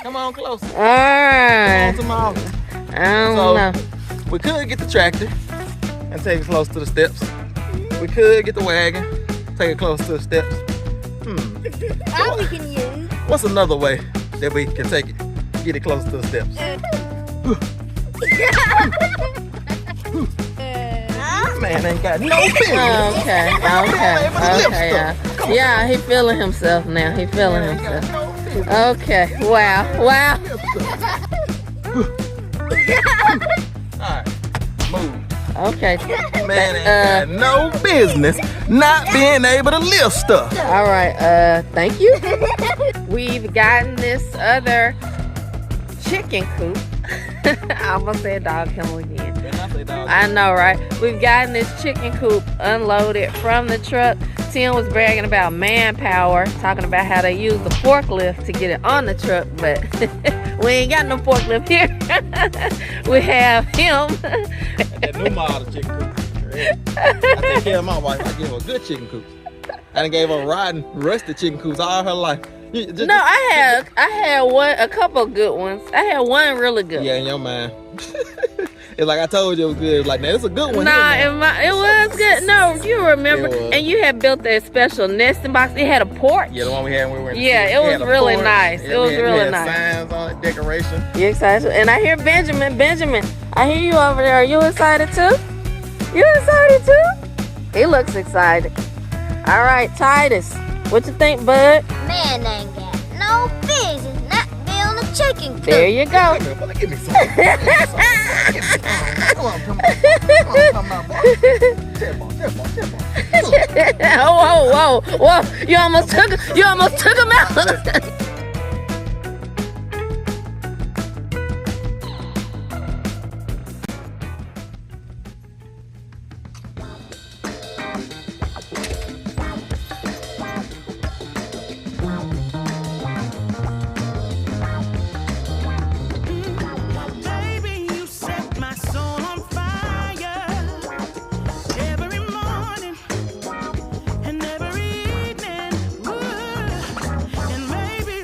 Come on closer. All right. Come on to my office. I don't know. We could get the tractor and take it close to the steps. We could get the wagon, take it close to the steps. All we can use. What's another way that we can take it, get it close to the steps? Man ain't got no business. Okay. Yeah, he feeling himself now. He feeling himself. Okay. Wow. Alright, move. Okay. Man ain't got no business not being able to lift stuff. All right. Thank you. We've gotten this other chicken coop. I almost said dog kennel again. I know, right? We've gotten this chicken coop unloaded from the truck. Tim was bragging about manpower, talking about how they use the forklift to get it on the truck, but we ain't got no forklift here. We have him. That new model chicken coop. I take care of my wife. I give her a good chicken coop. I done gave her rotten, rusty chicken coops all her life. No, I had a couple of good ones. I had one really good. Yeah, in your mind. It's like I told you it was good. It was like, now it's a good one. Nah, it was good. No, you remember. And you had built that special nesting box. It had a porch. Yeah, the one we had when we were in Yeah, it was really nice. It was really nice. Signs on it, decoration. You excited? And I hear Benjamin. Benjamin, I hear you over there. Are you excited too? You excited too? He looks excited. All right, Titus. What you think, bud? Man ain't got no business not building a chicken coop. There you go. Give me some. Come on, boy. Whoa. You almost took him out. Maybe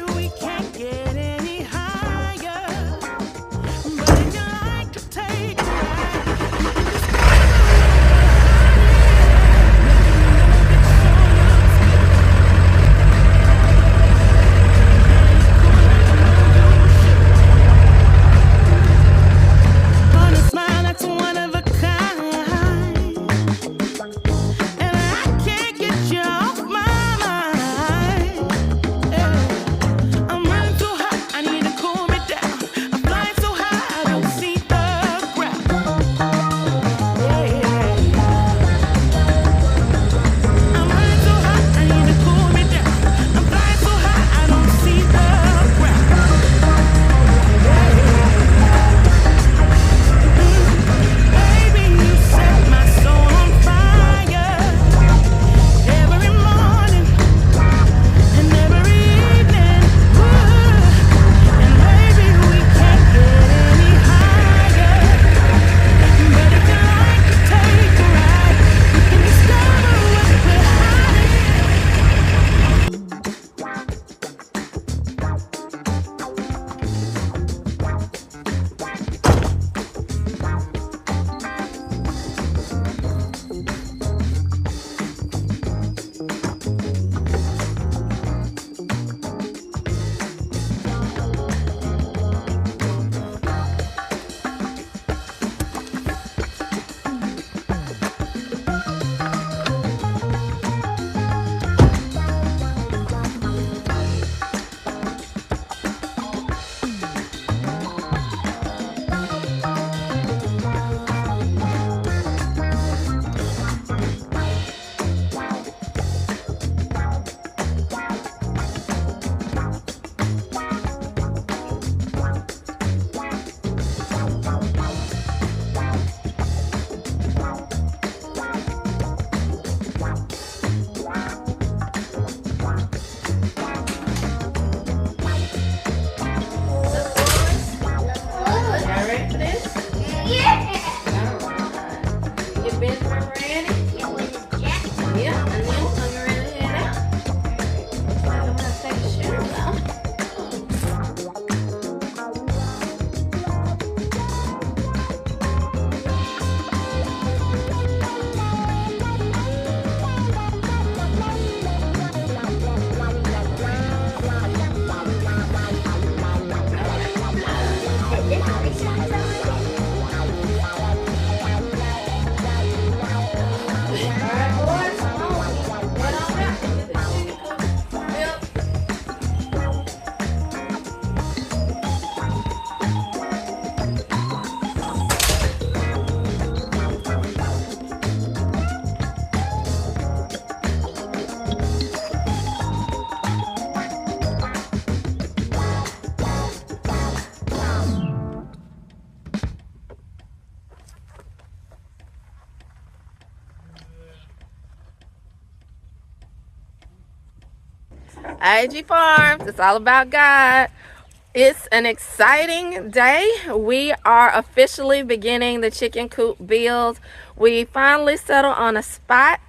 I.A.G Farms. It's all about God. It's an exciting day. We are officially beginning the chicken coop build. We finally settled on a spot,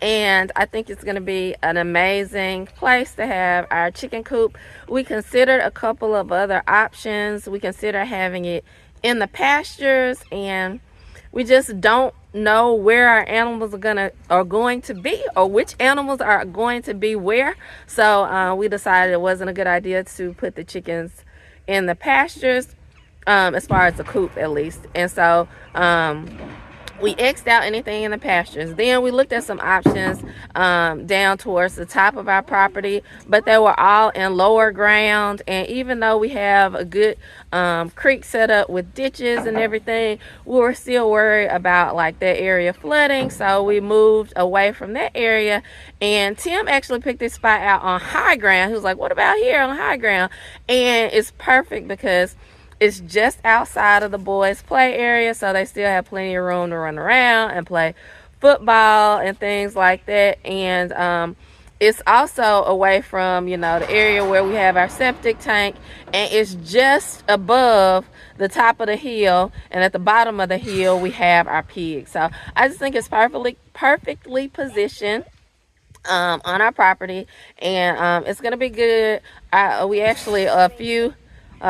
and I think it's going to be an amazing place to have our chicken coop. We considered a couple of other options. We considered having it in the pastures, and we just don't know where our animals are going to be, or which animals are going to be where. So we decided it wasn't a good idea to put the chickens in the pastures, as far as the coop at least. And so we X'd out anything in the pastures. Then we looked at some options down towards the top of our property, but they were all in lower ground. And even though we have a good creek set up with ditches and everything, we were still worried about like that area flooding. So we moved away from that area, and Tim actually picked this spot out on high ground. He was like, what about here on high ground? And it's perfect because it's just outside of the boys' play area, so they still have plenty of room to run around and play football and things like that. And it's also away from, you know, the area where we have our septic tank, and it's just above the top of the hill, and at the bottom of the hill we have our pigs. So I just think it's perfectly positioned on our property, and it's gonna be good. We actually a few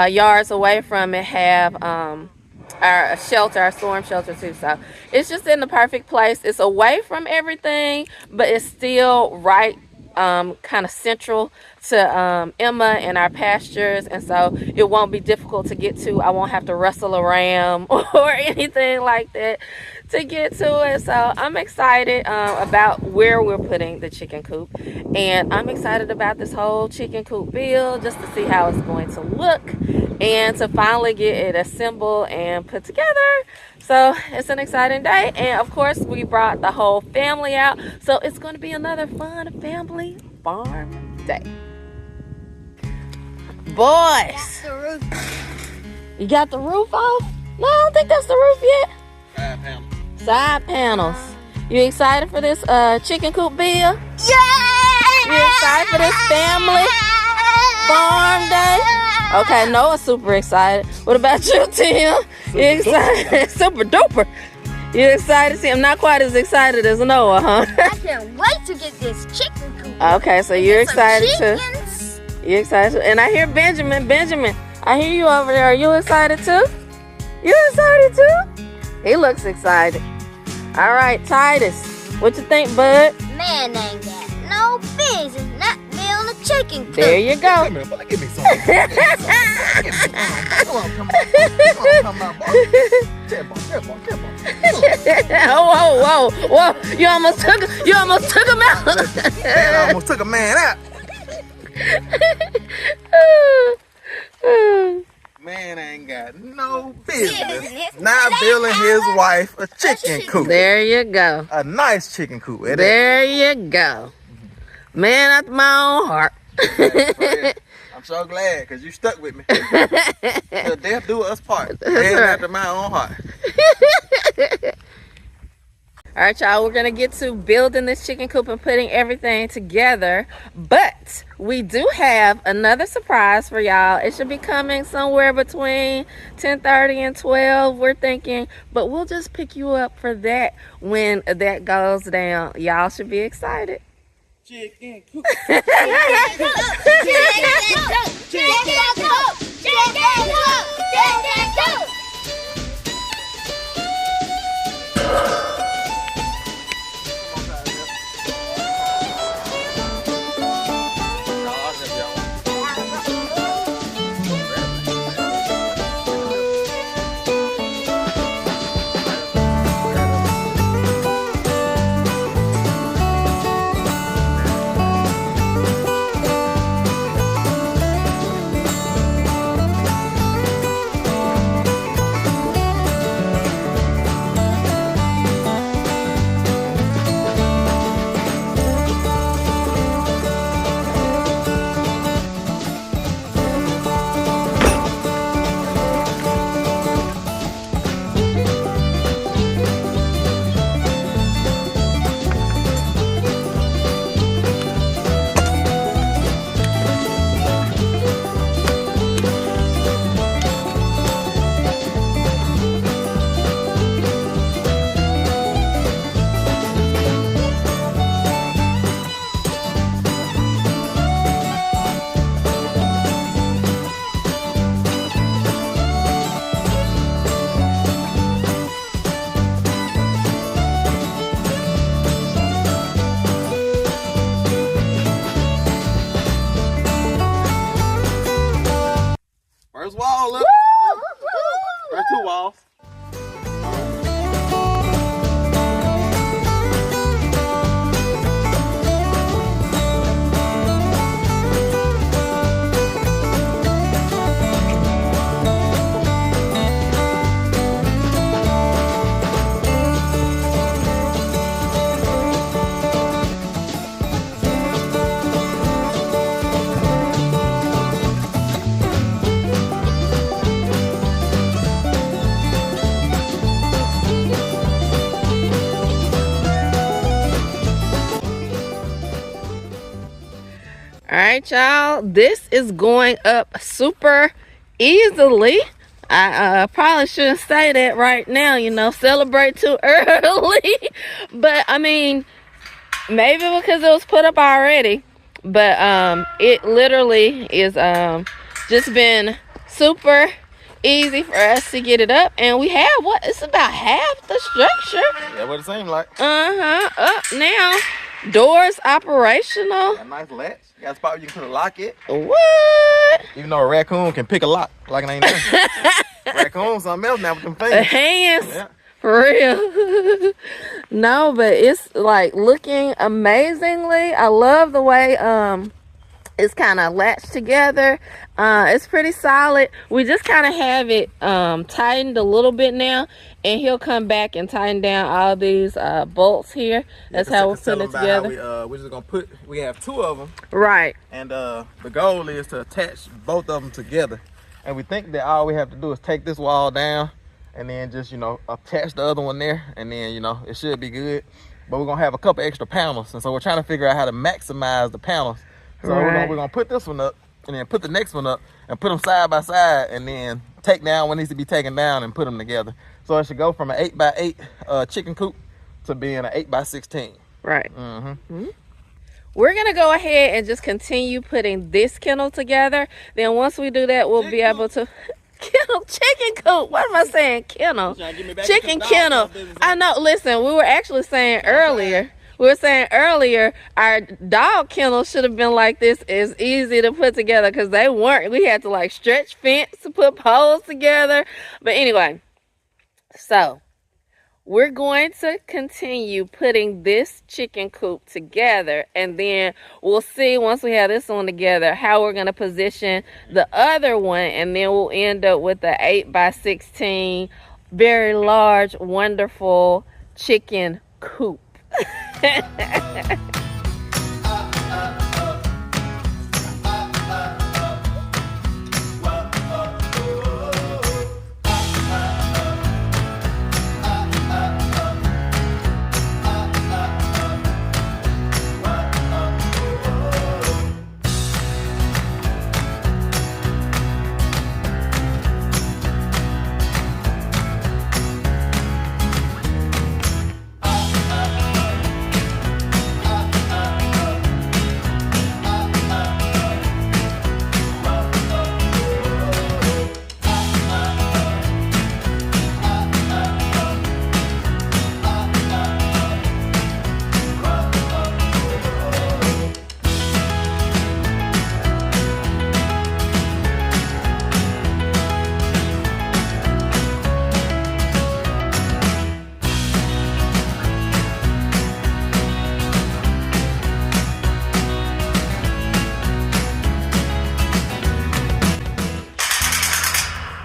yards away from it have our shelter, our storm shelter too. So it's just in the perfect place. It's away from everything, but it's still right kind of central to Emma and our pastures, and so it won't be difficult to get to. I won't have to wrestle a ram or anything like that to get to it. So I'm excited about where we're putting the chicken coop, and I'm excited about this whole chicken coop build, just to see how it's going to look and to finally get it assembled and put together. So it's an exciting day, and of course we brought the whole family out, so it's going to be another fun family farm day. Boys, The roof. you got the roof off? No, I don't think that's the roof yet. 5 pounds. Side panels. You excited for this chicken coop build? Yeah! You excited for this family farm day? Okay, Noah's super excited. What about you, Tim? You excited? Super duper. You excited? See, I'm not quite as excited as Noah, huh? I can't wait to get this chicken coop. Okay, so you're Get some excited too. chickens. You excited too? And I hear Benjamin. I hear you over there. Are you excited too? You excited too? He looks excited. All right, Titus, what you think, bud? Man ain't got no business not building a chicken coop. There you go. Come here, boy. Give me some. Come on, come on, boy. Come on. Whoa. You almost took him out. Man, almost took a man out. Man ain't got no business not building his wife a chicken coop. There you go. A nice chicken coop. There you go. Man after my own heart. I'm so glad because you stuck with me. Till death do us part. Man right. after my own heart. All right, y'all, we're going to get to building this chicken coop and putting everything together. But we do have another surprise for y'all. It should be coming somewhere between 10:30 and 12, we're thinking. But we'll just pick you up for that when that goes down. Y'all should be excited. Chicken coop. First wall up. First 2 walls. All right, y'all, this is going up super easily. I probably shouldn't say that right now, you know, celebrate too early. But I mean, maybe because it was put up already. But it literally is just been super easy for us to get it up. And we have what? It's about half the structure. Yeah, what it seemed like. Up now. Doors operational. Got a nice latch. You got a spot where you can put a lock in. What? Even though a raccoon can pick a lock like it ain't nothing. Raccoon something else now with them fingers. Hands. Yeah. For real. No, but it's like looking amazingly. I love the way it's kind of latched together. It's pretty solid. We just kind of have it tightened a little bit now, and he'll come back and tighten down all these bolts here. That's how we're putting it together. We're just gonna we have 2 of them. Right. And the goal is to attach both of them together. And we think that all we have to do is take this wall down and then just, you know, attach the other one there, and then, you know, it should be good. But we're gonna have a couple extra panels, and so we're trying to figure out how to maximize the panels. So Right. we're gonna put this one up and then put the next one up and put them side by side, and then take down what needs to be taken down and put them together. So it should go from an 8x8 chicken coop to being an 8x16. Right. Mm-hmm. We're going to go ahead and just continue putting this kennel together. Then once we do that, we'll be able to... Kennel, chicken coop. What am I saying? Kennel. Chicken kennel. I know. Listen, we were actually saying earlier... We were saying earlier, our dog kennel should have been like this. It's easy to put together because they weren't. We had to like stretch fence to put poles together. But anyway, so we're going to continue putting this chicken coop together, and then we'll see once we have this one together how we're going to position the other one, and then we'll end up with the 8x16 very large, wonderful chicken coop.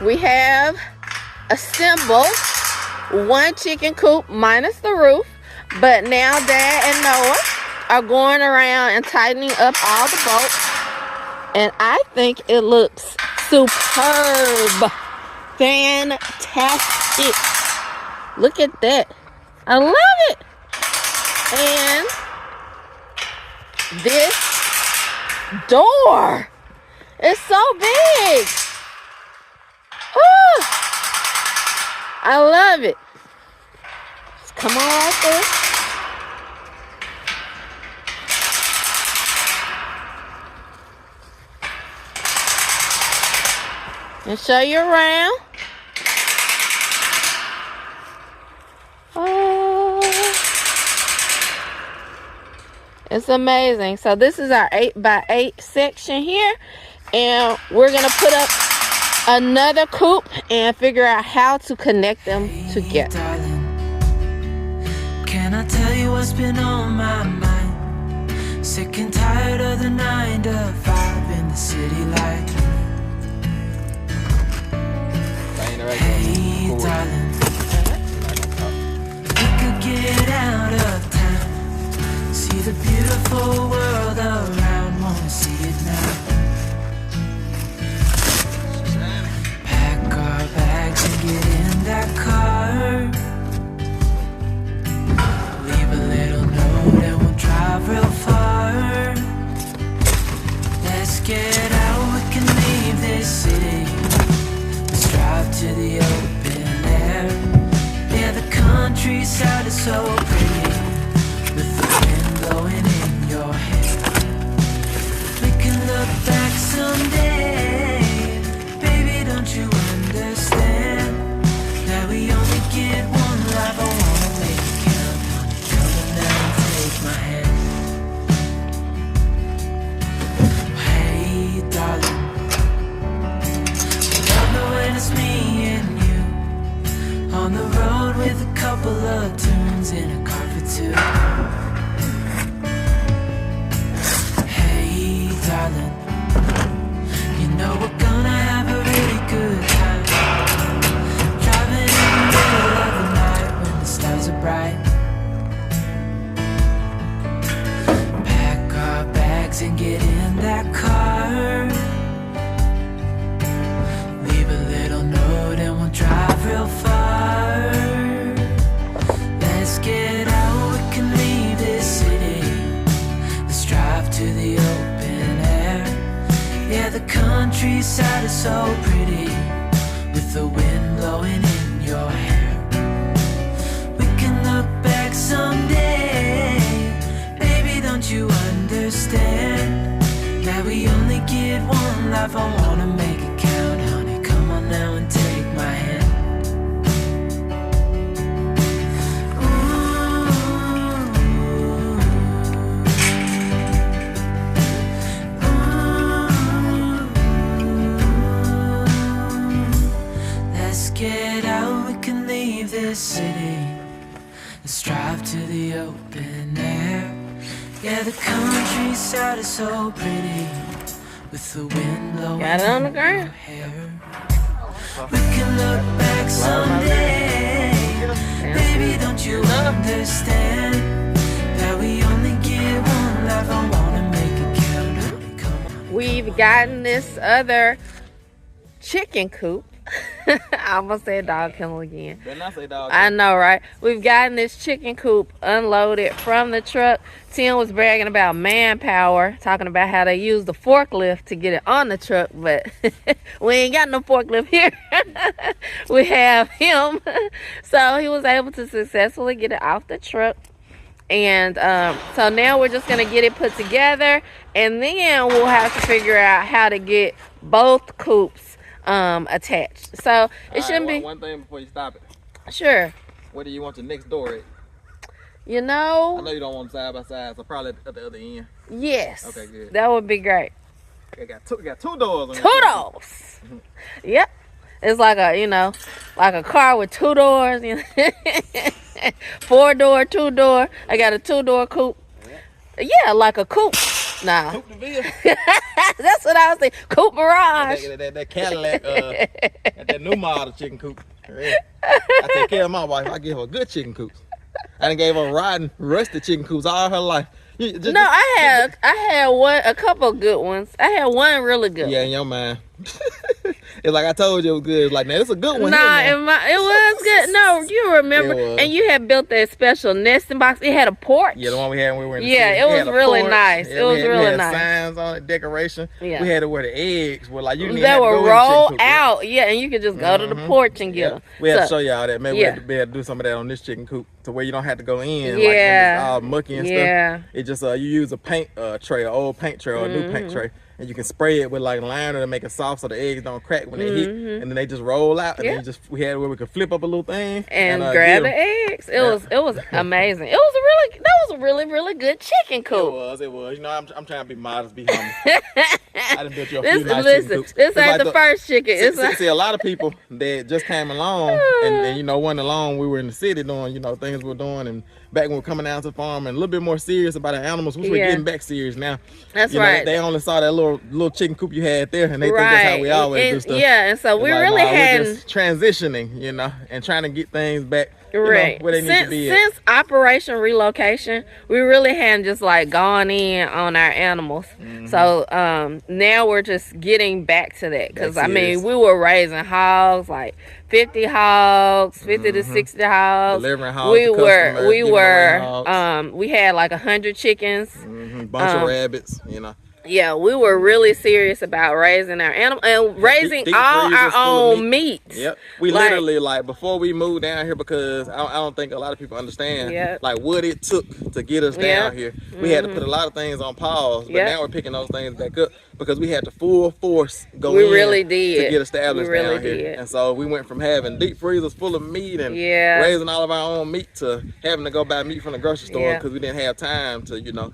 We have assembled one chicken coop minus the roof, but now Dad and Noah are going around and tightening up all the bolts, and I think it looks superb. Fantastic. Look at that. I love it. And this door is so big. Ooh, I love it. Just come on right there. And show you around. Oh, it's amazing. So this is our 8x8 section here, and we're gonna put up another coop and figure out how to connect them together. Darling, can I tell you what's been on my mind? Sick and tired of the 9 to 5 in the city life. Hey, darling, we could get out of town, see the beautiful world around. Wanna see it now? Pack our bags and get in that car. Leave a little note and we'll drive real far. Let's get out, we can leave this city. Let's drive to the open air. Yeah, the countryside is so pretty, with the wind blowing in your hair. We can look back someday. Baby, don't you understand that we only get one life? I wanna make it count. Come on now and take my hand. Hey, darling, love me when it's me and you on the road with a couple of tunes in a car for two. Hey, darling, you know we're gonna have a really good time, driving in the middle of the night when the stars are bright. Pack our bags and get in that car. Leave a little note and we'll drive real far. Let's get out, we can leave this city. Let's drive to the open air. Yeah, the countryside is so pretty, with the wind blowing in your hair. We can look back someday. Baby, don't you understand that we only get one life? I wanna make it count, honey. Come on now and take my hand. Let's get out, we can leave this city. Let's drive to the open air. Yeah, the countryside is so pretty, with the wind blowing Got it on the in ground. your hair. We can look back someday. Baby, don't you understand that we only get one life? I wanna make it count, honey. Come on. We've gotten this other chicken coop. I almost said dog kennel again. Better not say dog. I know, right? We've gotten this chicken coop unloaded from the truck. Tim was bragging about manpower, talking about how they use the forklift to get it on the truck, but we ain't got no forklift here. We have him. So he was able to successfully get it off the truck. And so now we're just going to get it put together, and then we'll have to figure out how to get both coops attached. So it shouldn't be one thing before you stop it. Sure. Where do you want your next door at? You know, I know you don't want them side by side, so probably at the other end. yes. Okay, good. That would be great. It got two doors on it. Two doors. Yep. It's like like a car with two doors. 4-door, 2-door. I got a 2-door coupe. Yeah, like a coupe. Nah. Coupe de Ville. That's what I was thinking. Coupe Mirage. That Cadillac, that new model chicken coop. Yeah. I take care of my wife. I give her good chicken coops. I done gave her rotten, rusted chicken coops all her life. I had a couple good ones. I had one really good. Yeah, in your mind. It's like I told you it was good. It's like, now, it's a good one. Nah, here, it was good. No, you remember. It was. And you had built that special nesting box. It had a porch. Yeah, the one we had when we were in the Yeah, city. it We was had a really porch. nice. Yeah, It was we really had nice. signs on it, decoration. Yeah. We had it where the eggs were like, you didn't even They have to were go in the rolled chicken coop. out. Yeah, and you could just go to the porch and get them. We had to show y'all that. Maybe we yeah. had to be able to do some of that on this chicken coop to where you don't have to go in. Like, when Yeah. it's all mucky and Yeah. stuff. It just, you use a paint tray, an old paint tray or a new paint tray. And you can spray it with like liner to make it soft so the eggs don't crack when they hit. And then they just roll out. And then we had where we could flip up a little thing. And get grab 'em. the eggs. It was amazing. That was was a really, really good chicken coop. It was. You know, I'm trying to be modest, be humble. I done built you a few nice chicken coops. This ain't the first chicken. See, a lot of people that just came along, and you know, wasn't along. We were in the city doing, you know, things we were doing, and back when we were coming down to the farm and a little bit more serious about our animals, which we're getting back serious now. That's you right. Know, they only saw that little chicken coop you had there, and they think that's how we always do stuff. Yeah, and so we really had just transitioning, you know, and trying to get things back. Right. You know, where they need to be since Operation Relocation, we really hadn't just like gone in on our animals. So now we're just getting back to that, because I mean, we were raising hogs, like 50 hogs, 50 to 60 hogs. Delivering hogs. We had like 100 chickens, bunch of rabbits, you know. Yeah, we were really serious about raising our animal and raising deep all our own meat. Yep. We literally, like, before we moved down here, because I don't think a lot of people understand like what it took to get us down here. We had to put a lot of things on pause, but now we're picking those things back up because we had to full force go to get established down here. And so we went from having deep freezers full of meat and raising all of our own meat to having to go buy meat from the grocery store because we didn't have time to, you know,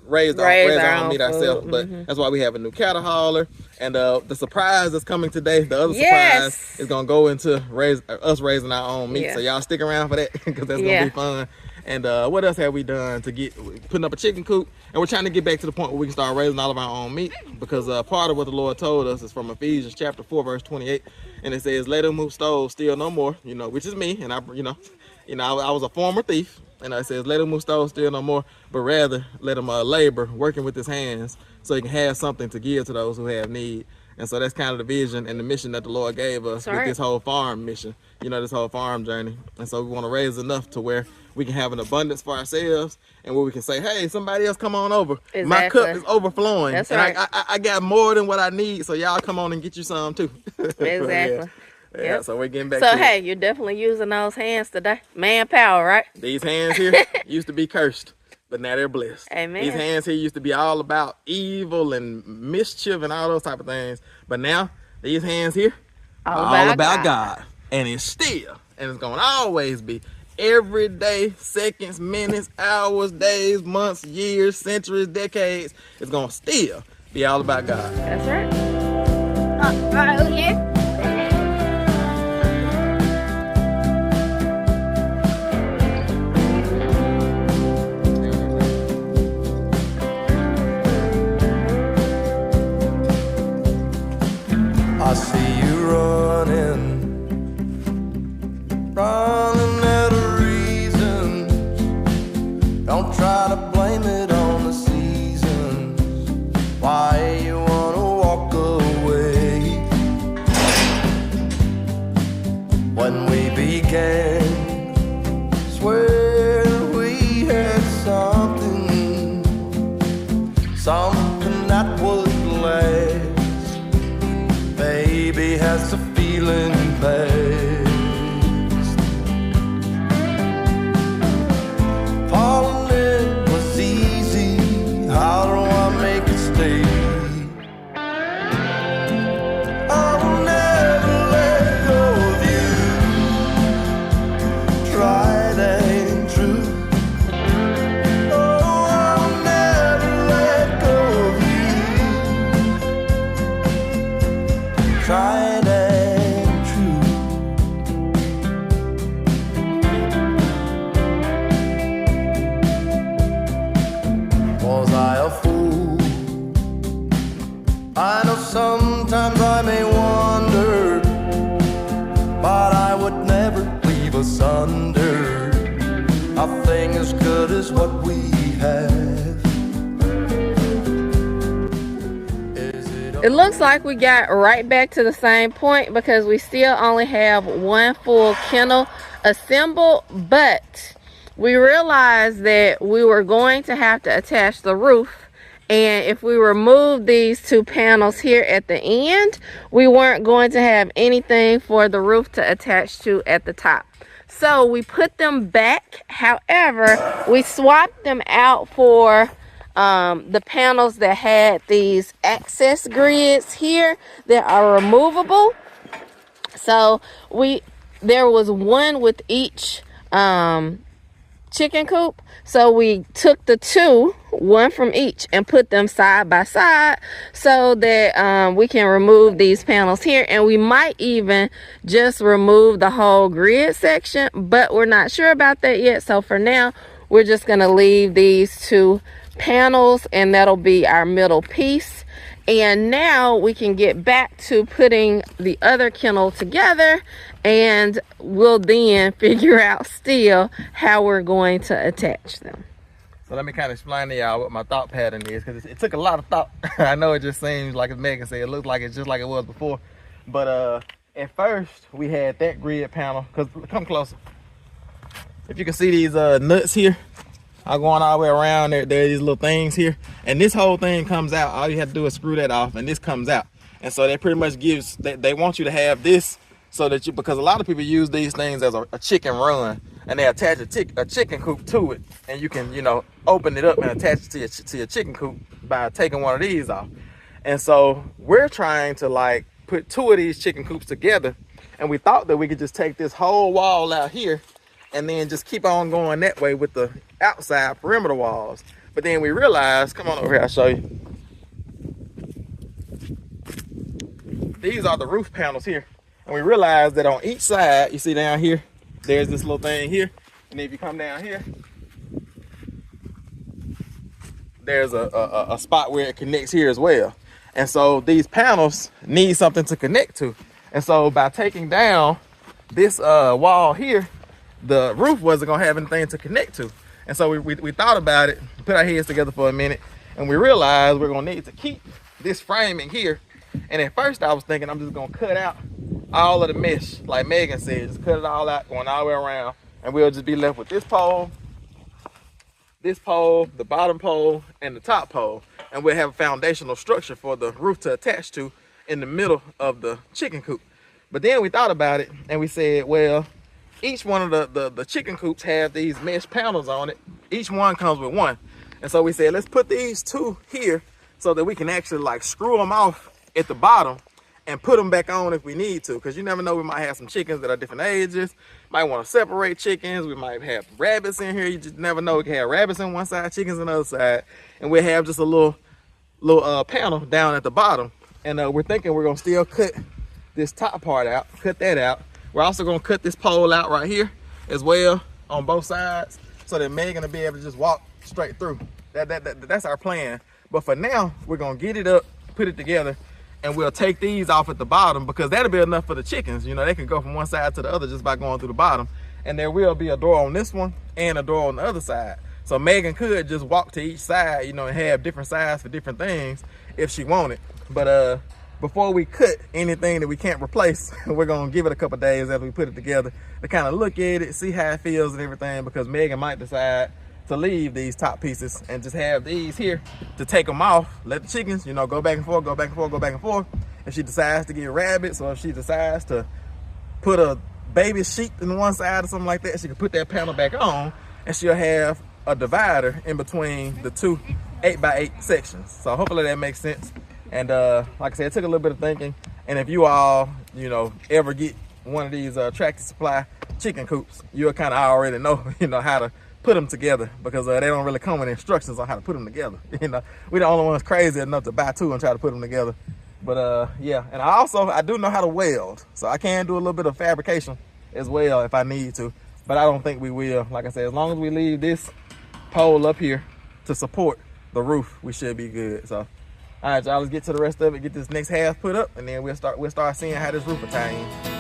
raise our own meat ourselves. But that's why we have a new cattle hauler, and the surprise that's coming today, the other surprise, is gonna go into us raising our own meat. So y'all stick around for that, because that's gonna be fun. And what else have we done to get putting up a chicken coop? And we're trying to get back to the point where we can start raising all of our own meat, because part of what the Lord told us is from Ephesians chapter 4 verse 28, and it says, "Let him who stole steal no more," you know, which is me. And I was a former thief. And it says, "Let him who stole steal no more, but rather let him labor, working with his hands, so he can have something to give to those who have need." And so that's kind of the vision and the mission that the Lord gave us with this whole farm mission, you know, this whole farm journey. And so we want to raise enough to where we can have an abundance for ourselves, and where we can say, "Hey, somebody else come on over. My cup is overflowing. That's and right. I got more than what I need, so y'all come on and get you some too." Exactly. Yeah, so we're getting back to it. Hey, you're definitely using those hands today. Manpower, right? These hands here used to be cursed, but now they're blessed. Amen. These hands here used to be all about evil and mischief and all those type of things. But now, these hands here are all about God. And it's going to always be. Every day, seconds, minutes, hours, days, months, years, centuries, decades, it's going to still be all about God. That's right. Right here. I see you running out of reasons. Don't try to blame it on the seasons. Why you wanna walk away? When we began, swear we had something that would last. Baby, has the feeling passed? Falling in was easy. How do I make it stay? I'll never let go of you. Tried and true. Oh, I'll never let go of you. Tried and true. Was I a fool? I know sometimes I may wonder, but I would never leave asunder a thing as good as what we have. It looks like we got right back to the same point, because we still only have one full kennel assembled, but we realized that we were going to have to attach the roof, and if we remove these two panels here at the end, we weren't going to have anything for the roof to attach to at the top. So we put them back. However, we swapped them out for the panels that had these access grids here that are removable. So there was one with each chicken coop. So we took the two, one from each, and put them side by side so that we can remove these panels here, and we might even just remove the whole grid section, but we're not sure about that yet. So for now, we're just going to leave these two panels, and that'll be our middle piece. And now we can get back to putting the other kennel together, and we'll then figure out still how we're going to attach them. So let me kind of explain to y'all what my thought pattern is, because it took a lot of thought. I know it just seems like, as Megan said, it looks like it's just like it was before. But at first we had that grid panel, because come closer. If you can see these nuts here, I'm going all the way around. There are these little things here, and this whole thing comes out. All you have to do is screw that off, and this comes out. And so that pretty much gives, they want you to have this so that you, because a lot of people use these things as a chicken run, and they attach a chicken coop to it, and you can, you know, open it up and attach it to your chicken coop by taking one of these off. And so we're trying to like put two of these chicken coops together, and we thought that we could just take this whole wall out here and then just keep on going that way with the outside perimeter walls. But then we realized, come on over here, I'll show you. These are the roof panels here. And we realized that on each side, you see down here, there's this little thing here. And if you come down here, there's a spot where it connects here as well. And so these panels need something to connect to. And so by taking down this wall here, the roof wasn't gonna have anything to connect to. And so we thought about it, put our heads together for a minute, and we realized we're gonna need to keep this framing here. And at first I was thinking I'm just gonna cut out all of the mesh, like Megan said, just cut it all out, going all the way around, and we'll just be left with this pole, the bottom pole, and the top pole. And we'll have a foundational structure for the roof to attach to in the middle of the chicken coop. But then we thought about it, and we said, well, each one of the chicken coops have these mesh panels on it. Each one comes with one. And so we said, let's put these two here so that we can actually like screw them off at the bottom and put them back on if we need to. Because you never know, we might have some chickens that are different ages. Might want to separate chickens. We might have rabbits in here. You just never know. We can have rabbits on one side, chickens on the other side. And we'll have just a little panel down at the bottom. And we're thinking we're going to still cut this top part out, cut that out. We're also gonna cut this pole out right here as well on both sides, so that Megan will be able to just walk straight through. That's our plan. But for now, we're gonna get it up, put it together, and we'll take these off at the bottom, because that'll be enough for the chickens. You know, they can go from one side to the other just by going through the bottom. And there will be a door on this one and a door on the other side. So Megan could just walk to each side, you know, and have different sides for different things if she wanted. But before we cut anything that we can't replace, we're gonna give it a couple days after we put it together to kind of look at it, see how it feels and everything, because Megan might decide to leave these top pieces and just have these here to take them off, let the chickens, you know, go back and forth, go back and forth, go back and forth. If she decides to get rabbits, or if she decides to put a baby sheep in one side or something like that, she can put that panel back on, and she'll have a divider in between the two 8x8 sections. So hopefully that makes sense. And like I said, it took a little bit of thinking. And if you all, you know, ever get one of these Tractor Supply chicken coops, you'll kind of already know, you know, how to put them together, because they don't really come with instructions on how to put them together. You know, we're the only ones crazy enough to buy two and try to put them together. But yeah, and I do know how to weld, so I can do a little bit of fabrication as well if I need to. But I don't think we will. Like I said, as long as we leave this pole up here to support the roof, we should be good. So all right, y'all, let's get to the rest of it, get this next half put up, and then we'll start seeing how this roof will tie in.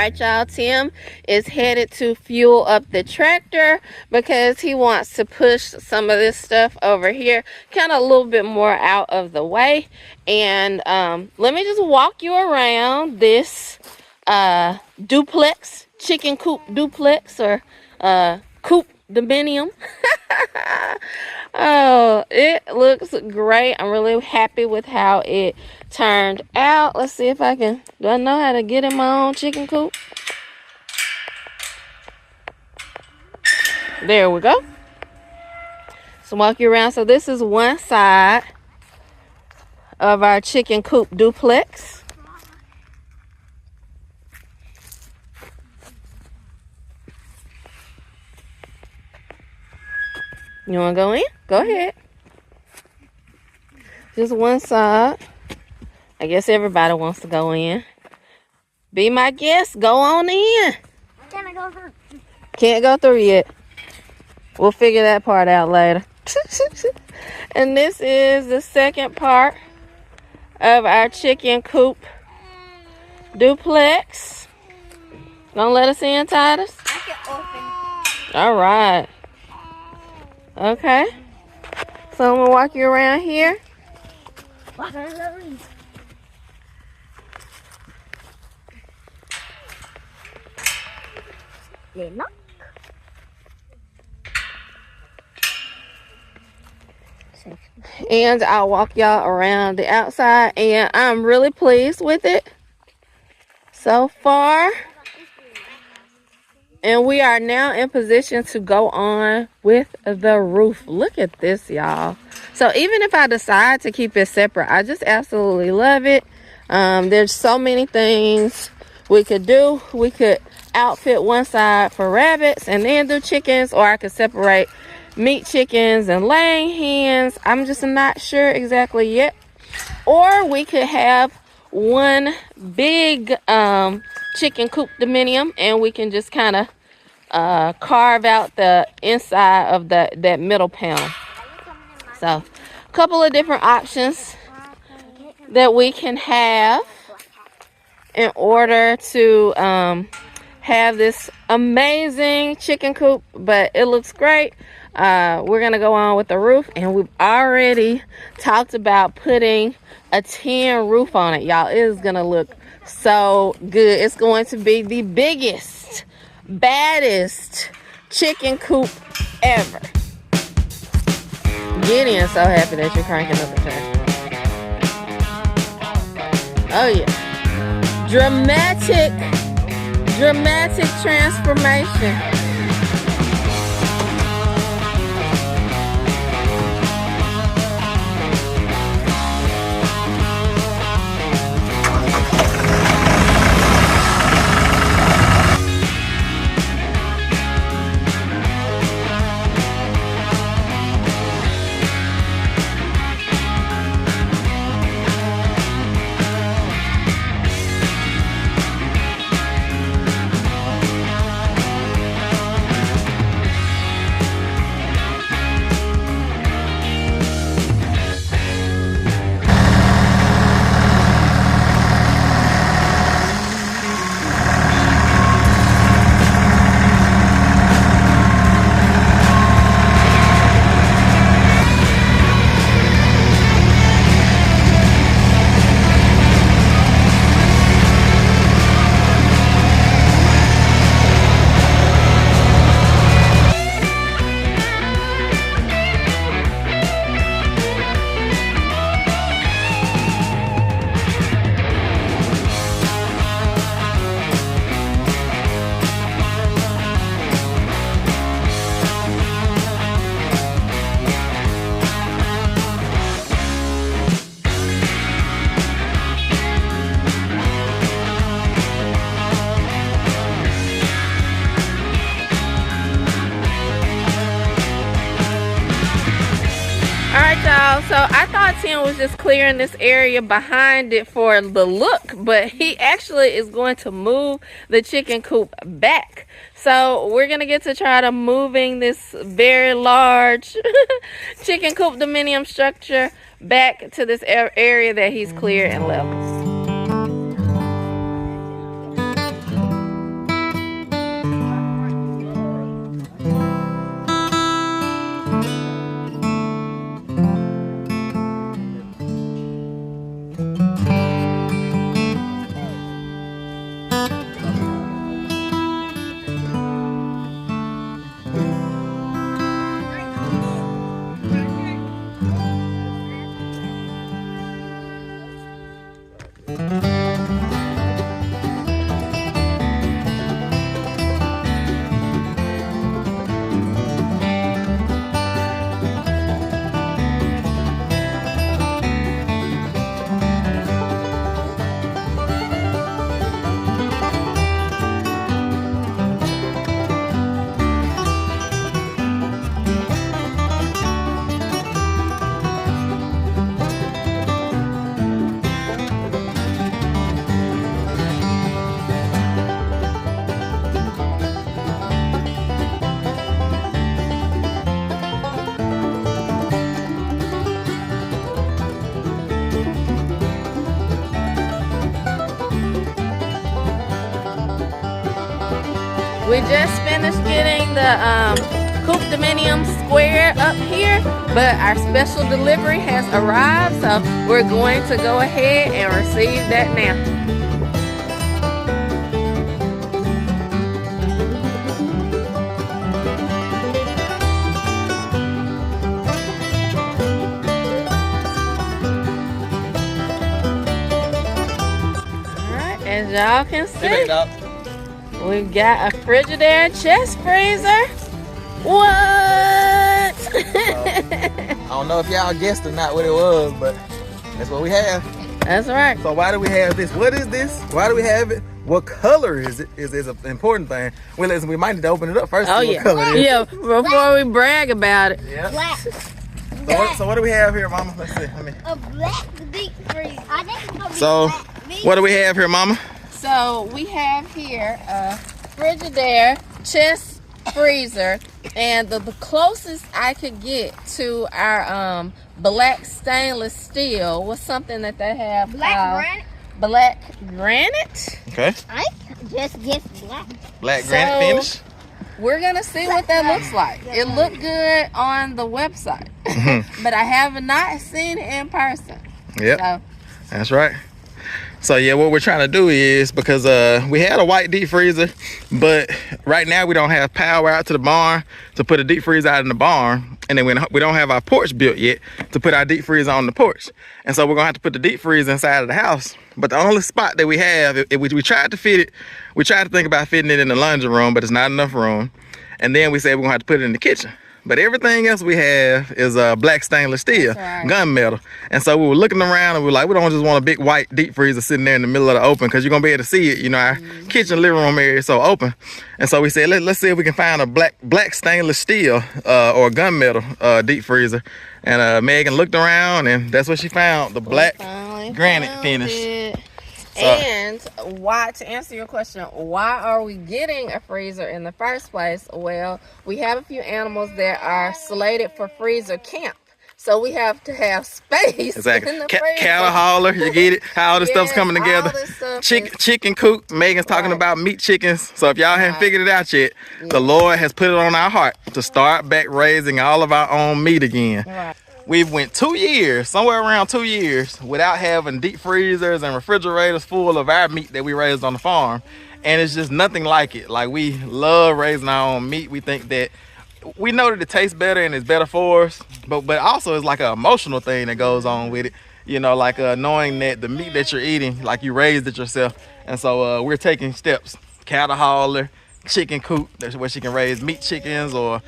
right, y'all, Tim is headed to fuel up the tractor because he wants to push some of this stuff over here kind of a little bit more out of the way. And let me just walk you around this duplex, chicken coop duplex, or coop dominium. Oh, it looks great. I'm really happy with how it turned out. Let's see if I can, do I know how to get in my own chicken coop? There we go. So walk you around. So this is one side of our chicken coop duplex. You want to go in? Go ahead. Just one side. I guess everybody wants to go in. Be my guest. Go on in. Can I go through? Can't go through yet. We'll figure that part out later. And this is the second part of our chicken coop duplex. Gonna let us in, Titus? I can open. All right. Okay. So I'm gonna walk you around here. Walk around the room. They knock. And I'll walk y'all around the outside, and I'm really pleased with it so far. And we are now in position to go on with the roof. Look at this, y'all. So even if I decide to keep it separate, I just absolutely love it. There's so many things we could do. We could outfit one side for rabbits and then do chickens, or I could separate meat chickens and laying hens. I'm just not sure exactly yet. Or we could have one big chicken coop dominium, and we can just kind of carve out the inside of that middle panel. So a couple of different options that we can have in order to have this amazing chicken coop, but it looks great. We're gonna go on with the roof, and we've already talked about putting a tin roof on it, y'all. It is gonna look so good. It's going to be the biggest, baddest chicken coop ever. Gideon's so happy that you're cranking up the trash. Oh yeah. Dramatic transformation. So I thought Tim was just clearing this area behind it for the look, but he actually is going to move the chicken coop back. So we're going to get to try to moving this very large chicken coop dominium structure back to this area that he's cleared and leveled. We just finished getting the Coop Dominium Square up here, but our special delivery has arrived, so we're going to go ahead and receive that now. As y'all can see, we've got a Frigidaire chest freezer. What? I don't know if y'all guessed or not what it was, but that's what we have. That's right. So why do we have this? What is this? Why do we have it? What color is it? Is an important thing. Well, listen, we might need to open it up first. Oh, see yeah. What color it is. Yeah, before we brag about it. Yeah. Black. So what do we have here, Mama? Let's see. A black deep freeze. I think it's gonna be So black. what do we have here, Mama? So we have here a Frigidaire chest freezer, and the closest I could get to our black stainless steel was something that they have Black called granite. black granite. Okay. I just guessed black. Black granite finish. We're gonna see what that looks like. It looked good on the website, but I have not seen it in person. Yep. So, That's right. So yeah, what we're trying to do is, because we had a white deep freezer, but right now we don't have power out to the barn to put a deep freezer out in the barn, and then we don't have our porch built yet to put our deep freezer on the porch. And so we're gonna have to put the deep freezer inside of the house. But the only spot that we have, we tried to fit it, we tried to think about fitting it in the laundry room, but it's not enough room. And then we said we're gonna have to put it in the kitchen. But everything else we have is black stainless steel, right. gunmetal. And so we were looking around and we were like, we don't just want a big white deep freezer sitting there in the middle of the open, because you're gonna be able to see it. You know, our kitchen living room area is so open. And so we said, let's see if we can find a black stainless steel or gunmetal deep freezer. And Megan looked around, and that's what she found, the black granite finish. And why, to answer your question, why are we getting a freezer in the first place? Well, we have a few animals that are slated for freezer camp. So we have to have space. Exactly. In the freezer. Cattle hauler, you get it? How all this stuff's coming together. All this stuff Chicken coop. Megan's talking about meat chickens. So if y'all haven't figured it out yet, the Lord has put it on our heart to start back raising all of our own meat again. Right. We've went 2 years, somewhere around 2 years, without having deep freezers and refrigerators full of our meat that we raised on the farm. And it's just nothing like it. Like, we love raising our own meat. We think that, we know that it tastes better and it's better for us, but also it's like an emotional thing that goes on with it. You know, like knowing that the meat that you're eating, like you raised it yourself. And so we're taking steps. Cattle hauler, chicken coop, that's where she can raise meat chickens or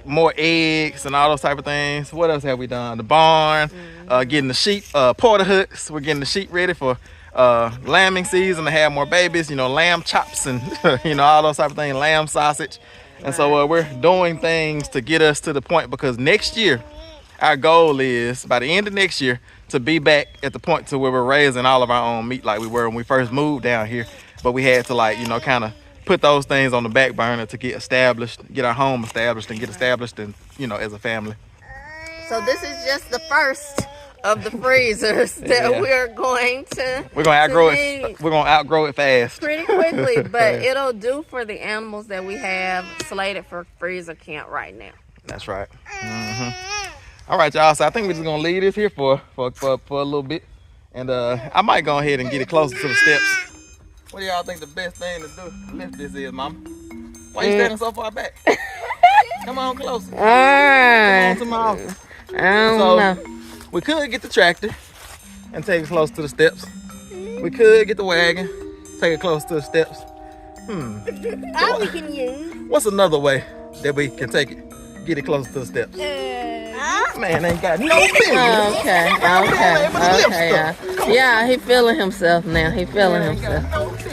more eggs and all those type of things. What else have we done? The barn, getting the sheep, porta huts. We're getting the sheep ready for lambing season to have more babies, you know, lamb chops and you know, all those type of things, lamb sausage. And so we're doing things to get us to the point, because next year our goal is, by the end of next year, to be back at the point to where we're raising all of our own meat like we were when we first moved down here. But we had to, like, you know, kind of put those things on the back burner to get established, get our home established, and get established, and, you know, as a family. So this is just the first of the freezers that we're going to outgrow it. We're gonna outgrow it fast, pretty quickly, but it'll do for the animals that we have slated for freezer camp right now. That's right. All right, y'all. So I think we're just gonna leave this here for a little bit, and I might go ahead and get it closer to the steps. What do y'all think the best thing to do to lift this is, Mama? Why you standing so far back? Come on closer. All right. Come on to my office. I don't know. We could get the tractor and take it close to the steps. We could get the wagon, take it close to the steps. All we can use. What's another way that we can take it, get it closer to the steps? Man ain't got no business. Okay. Yeah, he feeling himself now. He feeling himself.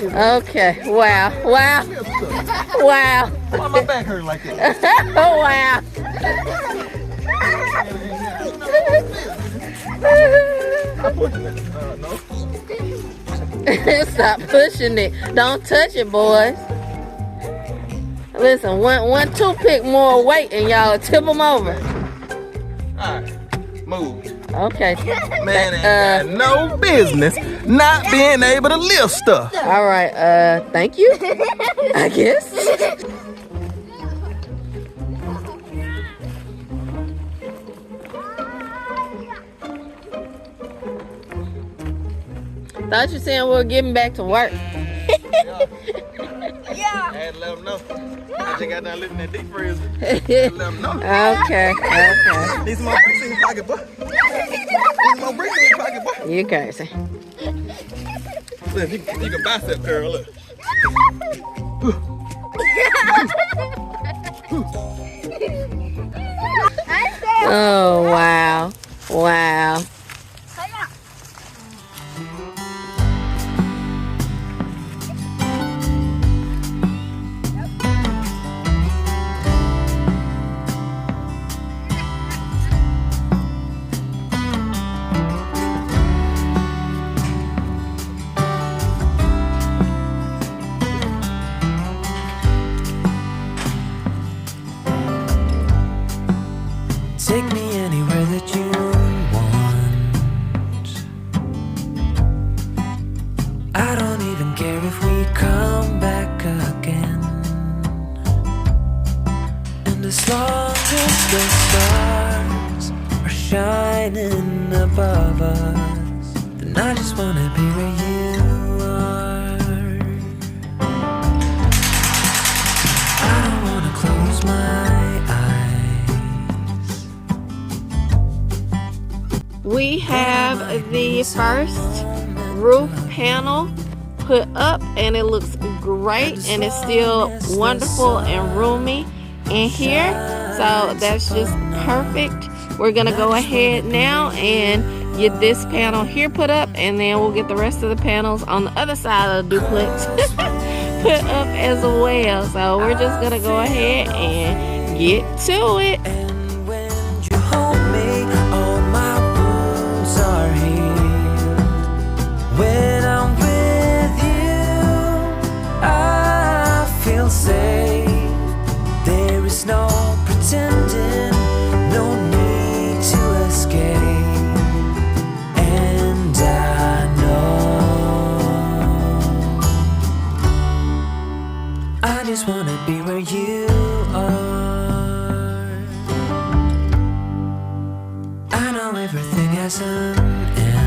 Okay. Wow. Why my back hurt like that? Oh, wow. Stop pushing it. Don't touch it, boys. Listen, one toothpick more weight and y'all tip them over. Alright, move. Okay. Man ain't got no business not being able to lift stuff. All right. Thank you. I guess. Thought you saying we were getting back to work. Yeah. I had to let them know. I just got done lifting that deep freezer. I had to let them know. Okay. Need some more bricks in your pocket, boy. Need some more bricks in your pocket, boy. You crazy. Look, you can bicep curl, look. Oh, wow. Wow. Take me anywhere that you want. I don't even care if we come back again. And as long as the stars are shining above us, then I just wanna be where you are. I don't wanna close my We have the first roof panel put up and it looks great and it's still wonderful and roomy in here, so that's just perfect. We're gonna go ahead now and get this panel here put up, and then we'll get the rest of the panels on the other side of the duplex put up as well. So we're just gonna go ahead and get to it. When I'm with you, I feel safe. There is no pretending, no need to escape. And I know I just wanna be where you are. I know everything has an end,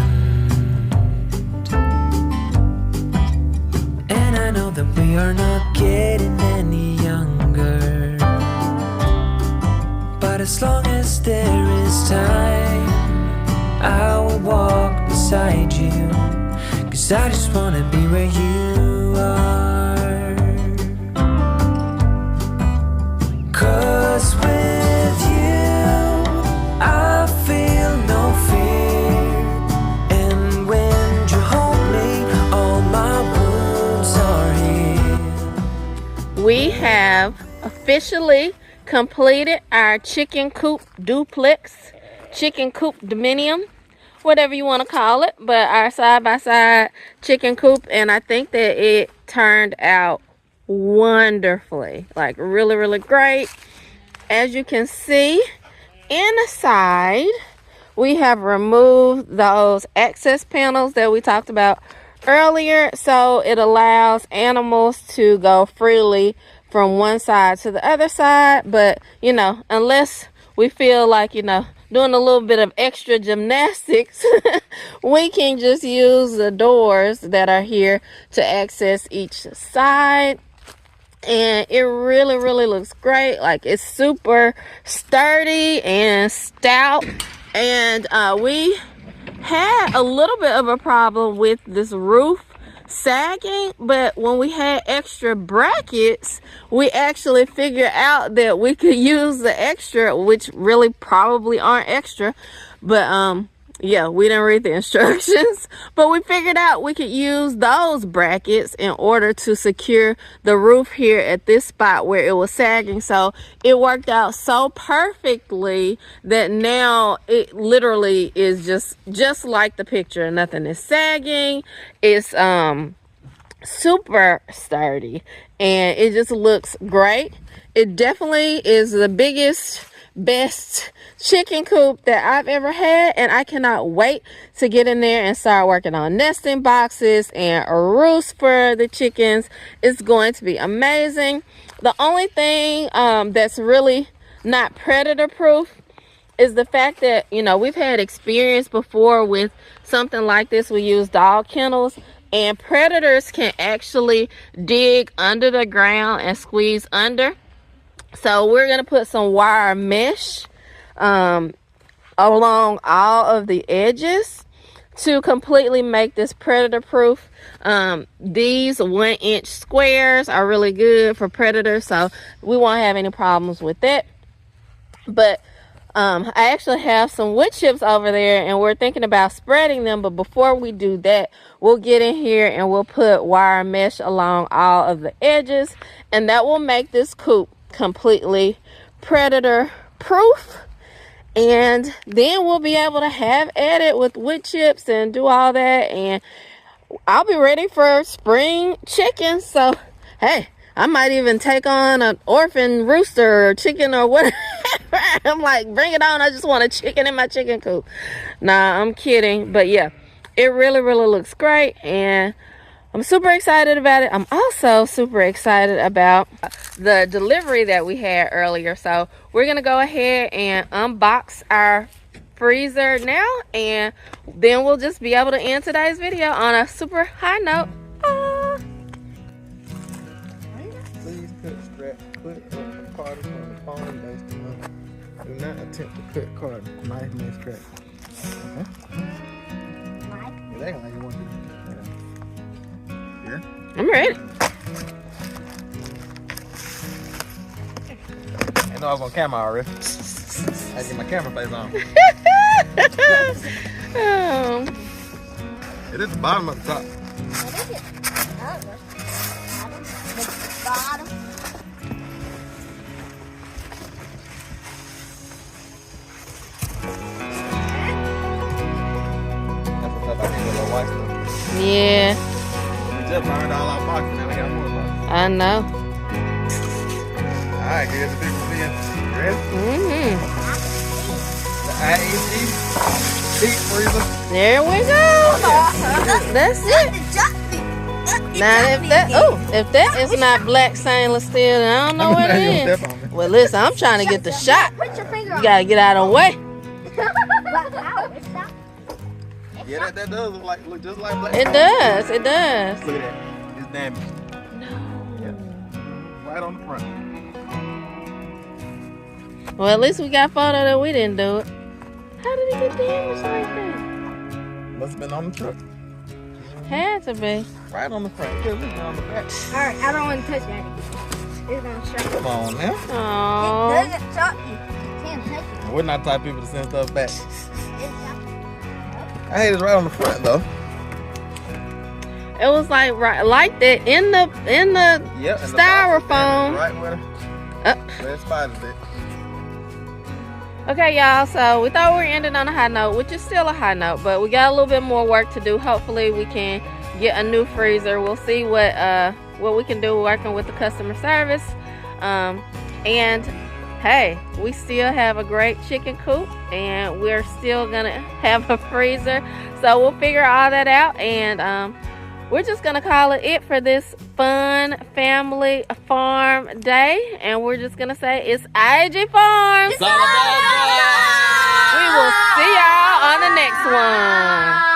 I know that we are not getting any younger, but as long as there is time, I will walk beside you, 'cause I just wanna be where you are. 'Cause with you, I feel no fear, and when you hold me, all my wounds are healed. We have officially completed our chicken coop duplex, chicken coop dominium, whatever you want to call it, but our side-by-side chicken coop, and I think that it turned out wonderfully, like really great. As you can see inside, we have removed those access panels that we talked about earlier, so it allows animals to go freely from one side to the other side. But you know, unless we feel like, you know, doing a little bit of extra gymnastics, we can just use the doors that are here to access each side. And it really looks great. Like, it's super sturdy and stout. And we had a little bit of a problem with this roof sagging, but when we had extra brackets, we actually figured out that we could use the extra, which really probably aren't extra, but yeah, we didn't read the instructions, but we figured out we could use those brackets in order to secure the roof here at this spot where it was sagging. So it worked out so perfectly that now it literally is just like the picture. Nothing is sagging. It's super sturdy and it just looks great. It definitely is the biggest best chicken coop that I've ever had, and I cannot wait to get in there and start working on nesting boxes and a roost for the chickens. It's going to be amazing. The only thing that's really not predator proof is the fact that, you know, we've had experience before with something like this. We use dog kennels, and predators can actually dig under the ground and squeeze under. So we're going to put some wire mesh along all of the edges to completely make this predator proof. These 1-inch squares are really good for predators, so we won't have any problems with that. But I actually have some wood chips over there, and we're thinking about spreading them. But before we do that, we'll get in here and we'll put wire mesh along all of the edges, and that will make this coop completely predator proof. And then we'll be able to have at it with wood chips and do all that, and I'll be ready for spring chicken. So hey, I might even take on an orphan rooster or chicken or whatever. I'm like, bring it on. I just want a chicken in my chicken coop. Nah, I'm kidding. But yeah, it really, really looks great, and I'm super excited about it. I'm also super excited about the delivery that we had earlier. So we're going to go ahead and unbox our freezer now, and then we'll just be able to end today's video on a super high note. Please put a card on the phone based on. Do not attempt to cut card. Knife may scratch. Okay? It ain't like you want to do. Yeah? I'm ready. I know I was on camera already. I get my camera face on. It is the bottom of the top. What is it? Bottom. That's the stuff I need a little white stuff. Yeah, We just burned all our boxes, now we got more boxes. I know. Alright, here's the big reveal. You ready? The I.A.G deep freezer. There we go. That's it. Now if that is not black stainless steel, then I don't know what it is. Well, listen, I'm trying to get the shot. Put your finger You gotta get out of the way. Yeah, that does look just like black. It does. It does. Look at that. It's damaged. No. Yeah. Right on the front. Well, at least we got photo that we didn't do it. How did it get damaged like that? Must have been on the truck. Had to be. Right on the front. Could have been on the back. Alright, I don't want to touch that. It's gonna shock you. Come on now. Aww. It doesn't shock you. You can't touch it. We're not the type of people to send stuff back. It's shock you. I hate it's right on the front though. It was like right like that in the Yep. and the box is styrofoam. right where the spot is at. Okay, y'all, so we thought we were ending on a high note, which is still a high note, but we got a little bit more work to do. Hopefully we can get a new freezer. We'll see what we can do working with the customer service. And hey, we still have a great chicken coop, and we're still gonna have a freezer, so we'll figure all that out, and we're just gonna call it for this fun family farm day, and we're just gonna say it's I.A.G Farms. It's all about God. We will see y'all on the next one.